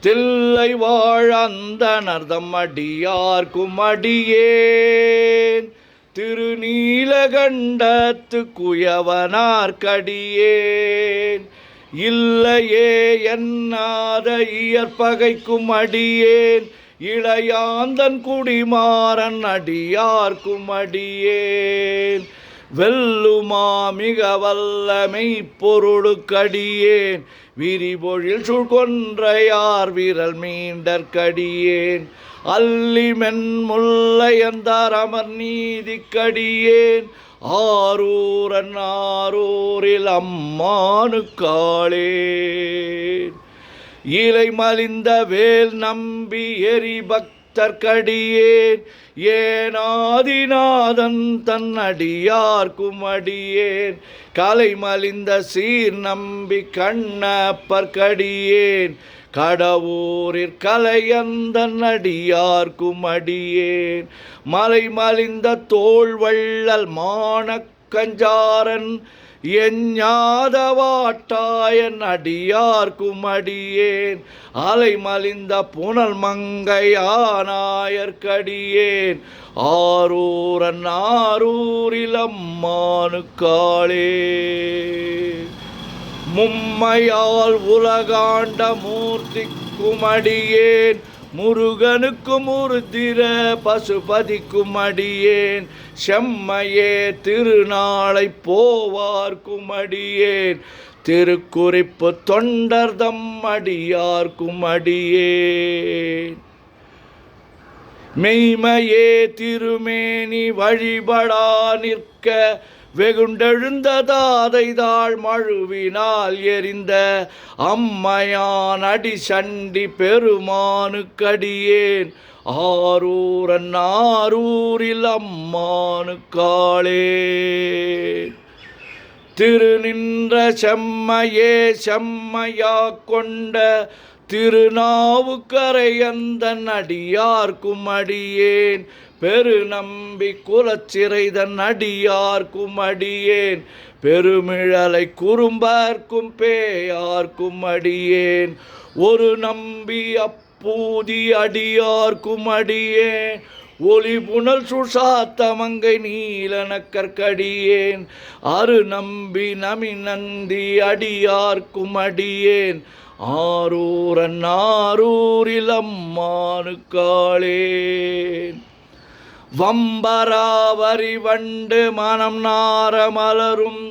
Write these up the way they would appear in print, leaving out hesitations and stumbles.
தில்லை வாழந்தனர்தம் அடியார்க்கும் அடியேன் திருநீலகண்டத்து குயவனார்க்கடியேன் இல்லையே என்னாத இயற்பகைக்கும் அடியேன் இளையாந்தன் குடிமாறன் அடியார்க்கும் அடியேன் வெல்லுமா மிக வல்லமை பொருளுக்கடியேன் விரிபொழில் சூழ்கொன்றையார் விரல் மீண்டற்கடியேன் அல்லி மென்முல்லையந்தார் அமர் நீதிக்கடியேன் ஆரூரன் ஆரூரில் அம்மானுக்காளே இலை மலிந்த வேல் நம்பி எரிபக்தர்க்கடியேன் ஏனாதிநாதன் தன் அடியார்க்கும் அடியேன் கலை மலிந்த சீர் நம்பி கண்ணப்பர்க்கடியேன் கடவுரிற் கலையந்தன் அடியார்க்கும் அடியேன் மலை மலிந்த தோள் வள்ளல் மானக்கஞ்சாரன் எஞ்ஞாதவாட்டாயன் அடியார்க்கும் அடியேன் அலை மலிந்த புனல் மங்கையானாயர்க்கடியேன் ஆரூரன் ஆரூரில் அம்மானுக்காளே மும்மையால் உலகாண்ட மூர்த்திக்கும் அடியேன் முருகனுக்கும் உருத்திர பசுபதிக்கும் அடியேன் செம்மையே திருநாளை போவார்க்கும் அடியேன் திருக்குறிப்பு தொண்டர்தம் அடியார்க்கும் அடியேன் மெய்மையே திருமேனி வழிபடா நிற்க வெகுண்டெழுந்த தாதைதாள் மழுவினால் எரிந்த அம்மையான் அடி சண்டி பெருமானுக்கடியேன் ஆரூரன் ஆரூரில் அம்மானுக்காளே திருநின்ற செம்மையே செம்மையா கொண்ட திருநாவுக்கரையந்தன் அடியார்க்கும் அடியேன் பெருநம்பி குலச்சிறைதன் அடியார்க்கும் அடியேன் பெருமிழலை குறும்பர்க்கும் பேயார்க்கும் அடியேன் ஒரு நம்பி அப்பூதி அடியார்க்கும் அடியேன் ஒளி புனல் சுசாத்தமங்கை நீலனக்கற்கடியேன் அரு நம்பி நமி நந்தி அடியார்க்கும் அடியேன் ஆரூரன் ஆரூரில் அம்மானுக்காளே வம்பராவரி வண்டு மனம் நார மலரும்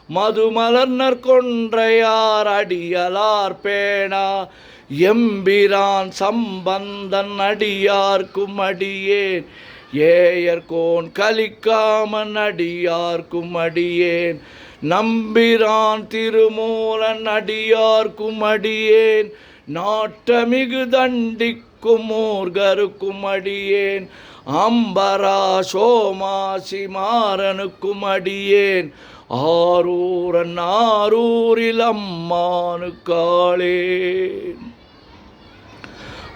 மதுமலர்னர் கொன்றையார் அடியலார் பேணா எம்பிரான் சம்பந்தன் அடியார்க்கும் அடியேன் ஏயர்கோன் கலிக்காமன் அடியார்க்கும் அடியேன் நம்பிரான் திருமூலன் அடியார்க்கும் அடியேன் நாட்டமிகு தண்டிக்கும் மூர்கருக்கும் அடியேன் அம்பரா சோமாசி மாறனுக்கும் அடியேன் ஆரூரன் ஆரூரில் அம்மானுக்காளே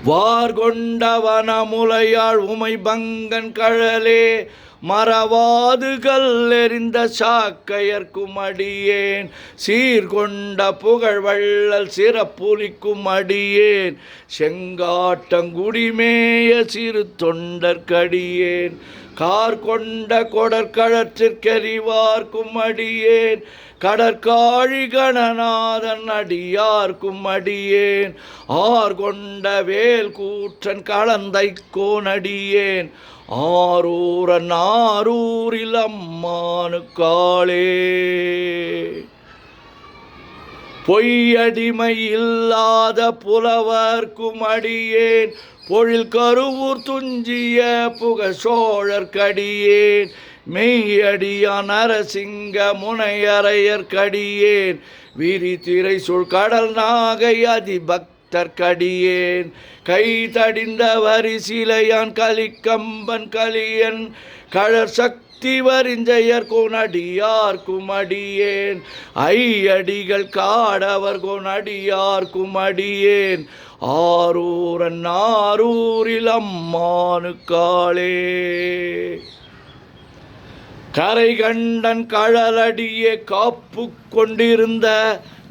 வார்கொண்டவன முலையாள் உமை பங்கன் கழலே மறவாது கல்லெறிந்த சாக்கையர்க்கும் அடியேன் சீர்கொண்ட புகழ் வள்ளல் சிறப்புலிக்கும் அடியேன் செங்காட்டங்குடிமேய சிறு தொண்டர்க்கடியேன் கார்கொண்ட கொடற்கழற்றிற்கெறிவார்க்கும் அடியேன் கடற்காழி கணநாதன் அடியார்க்கும் அடியேன் ஆர்கொண்ட வேல் கூற்றன் கலந்தைக்கோன் அடியேன் ஆரூரன் ஆரூரில் அம்மானுக்காளே பொய்யடிமை இல்லாத புலவர்க்கும் அடியேன் பொழில் கருவூர் துஞ்சிய புக சோழர்க்கடியேன் மெய்யடியா நரசிங்க முனையரையர்க்கடியேன் விரிதிரை சுழ் கடல் நாகை அதிபக்தர்க்கடியேன் கை தடிந்த வரிசிலையான் கலிக்கம்பன் கலியன் கழற் சக்தி வரிஞ்சையர் கோனடியார்க்கும் அடியேன் ஐயடிகள் காடவர் கோனடியார்க்கும் அடியேன் ஆரூரன் ஆரூரில் அம்மானுக்காளே கரை கண்டன் கழலடியே காப்பு கொண்டிருந்த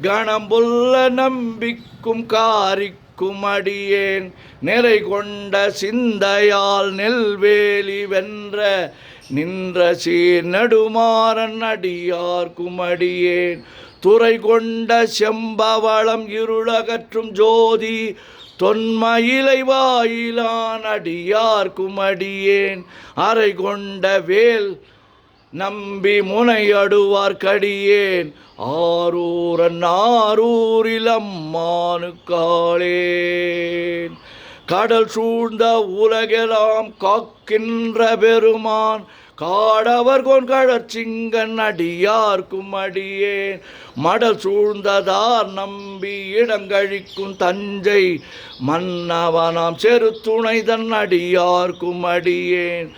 கணம்புள்ள நம்பிக்கும் காரிக்கும் அடியேன் நிறை கொண்ட சிந்தையால் நெல்வேலி வென்ற நின்ற சீர் நெடுமாறன் அடியார்க்கும் அடியேன் துறை கொண்ட செம்பவளம் இருளகற்றும் ஜோதி தொன்மயிலை வாயிலான் அடியார்க்கும் அடியேன் அறை கொண்ட வேல் நம்பி முனையடுவார் கடியேன் ஆரூரன் ஆரூரில் அம்மானுக்காளேன் கடல் சூழ்ந்த உலகெல்லாம் காக்கின்ற பெருமான் காடவர் கொன்கழற்சிங்கன் அடியார்க்கும் அடியேன் மடல் சூழ்ந்ததார் நம்பி இடங்கழிக்கும் தஞ்சை மன்னவனாம் செருத்துணை தன் அடியார்க்கும் அடியேன்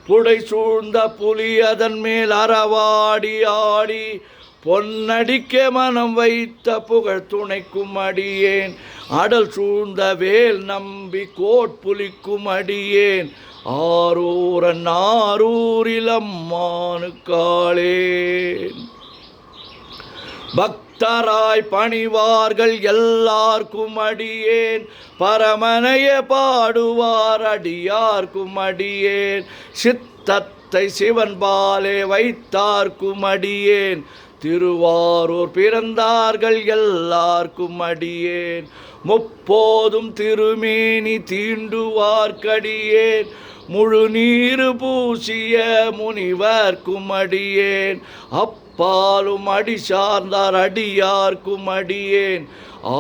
புடை சூழ்ந்த புலி அதன் மேல் அறவாடி ஆடி பொன்னடிக்க மனம் வைத்த புகழ் துணைக்கும் அடியேன் அடல் சூழ்ந்த வேல் நம்பி கோட்புலிக்கும் அடியேன் ஆரூரன் ஆரூரில் அம்மானுக்காளேன் பக்தராய் பணிவார்கள் எல்லார்க்கும் அடியேன் பரமனைய பாடுவார் அடியார்க்கும் அடியேன் சித்தத்தை சிவன் பாலே வைத்தார்க்கும் அடியேன் திருவாரூர் பிறந்தார்கள் எல்லார்க்கும் அடியேன் முப்போதும் திருமேனி தீண்டுவார்க்கடியேன் முழு நீரு பூசிய முனிவர்க்கும் அடியேன் அப்பாலும் அடி சார்ந்தார் அடியார்க்கும் அடியேன்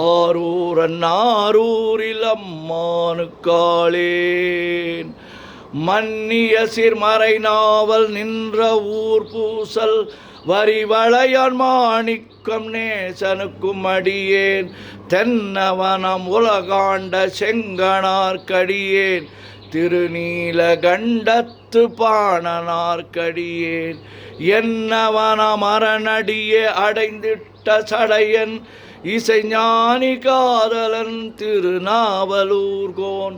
ஆரூரன் ஆரூரில் அம்மானுக்காளேன் மன்னிய சிறுமறை நாவல் நின்ற ஊர் பூசல் வரிவளையான் மாணிக்கம் நேசனுக்கும் அடியேன் தென்னவனம் உலகாண்ட செங்கனார்க்கடியேன் திருநீலகண்டத்து பாணனார்க்கடியேன் என்னவனம் அரணடியே அடைந்திட்ட சடையன் இசைஞானி காதலன் திருநாவலூர்கோன்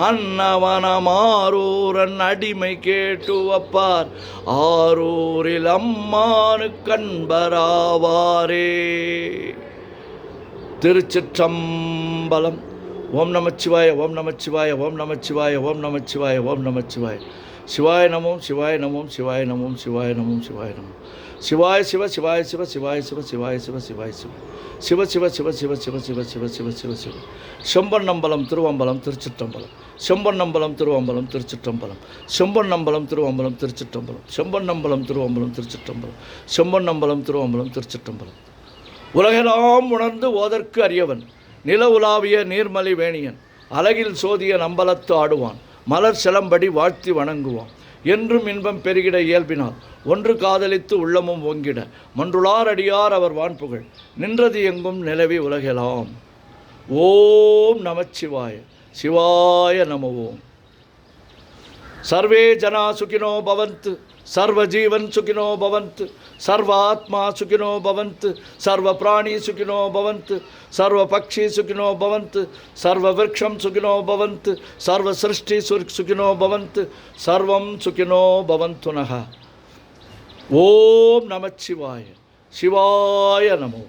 அன்னவனம் ஆரூரன் அடிமை கேட்டு வப்பார் ஆரூரில் அம்மானு கண்பராவாரே. திருச்சிற்றம்பலம். ஓம் நமச்சிவாய ஓம் நமச்சிவாய ஓம் நமச்சிவாய ஓம் நமச்சிவாய ஓம் நமச்சிவாய. சிவாய நமோம் சிவாய நமோம் சிவாய நமோம் சிவாய நமோம் சிவாய நமோம். சிவாய சிவ சிவாய சிவ சிவாய சிவ சிவாய சிவ சிவாய சிவ சிவ சிவ சிவ சிவ சிவ சிவ சிவ சிவ சிவ சிவ. செம்பொன்னம்பலம் திருவம்பலம் திருச்சிற்றம்பலம். செம்பொன்னம்பலம் திருவம்பலம் திருச்சிற்றம்பலம். செம்பொன்னம்பலம் திருவம்பலம் திருச்சிற்றம்பலம். செம்பொன்னம்பலம் திருவம்பலம் திருச்சிற்றம்பலம். செம்பொன்னம்பலம் திருவம்பலம் திருச்சிற்றம்பலம். உலகெல்லாம் உணர்ந்து ஓதற்கு அறியவன் நில உலாவிய நீர்மலி வேணியன் அழகில் சோதிய நம்பலத்து ஆடுவான் மலர் சிலம்படி வாழ்த்தி வணங்குவான் என்றும் இன்பம் பெருகிட இயல்பினால் ஒன்று காதலித்து உள்ளமும் ஓங்கிட மன்றுளார் அடியார் அவர் வான்புகழ் நின்றது எங்கும் நிலவி உலகெலாம். ஓம் நமச்சிவாய சிவாய நம ஓம். சர்வே ஜனா சுகினோ பவந்து சர்வ ஜீவன் சுகினோ பவந்து சர்வ ஆத்மா சுகினோ பவந்து சர்வ பிராணி சுகினோ பவந்து சர்வ பக்ஷி சுகினோ பவந்து சர்வ விருக்ஷம் சுகினோ பவந்து சர்வ சிருஷ்டி சுகினோ பவந்து சர்வம் சுகினோ பவந்து நக. ஓம் நமச்சிவாய சிவாய நமோ.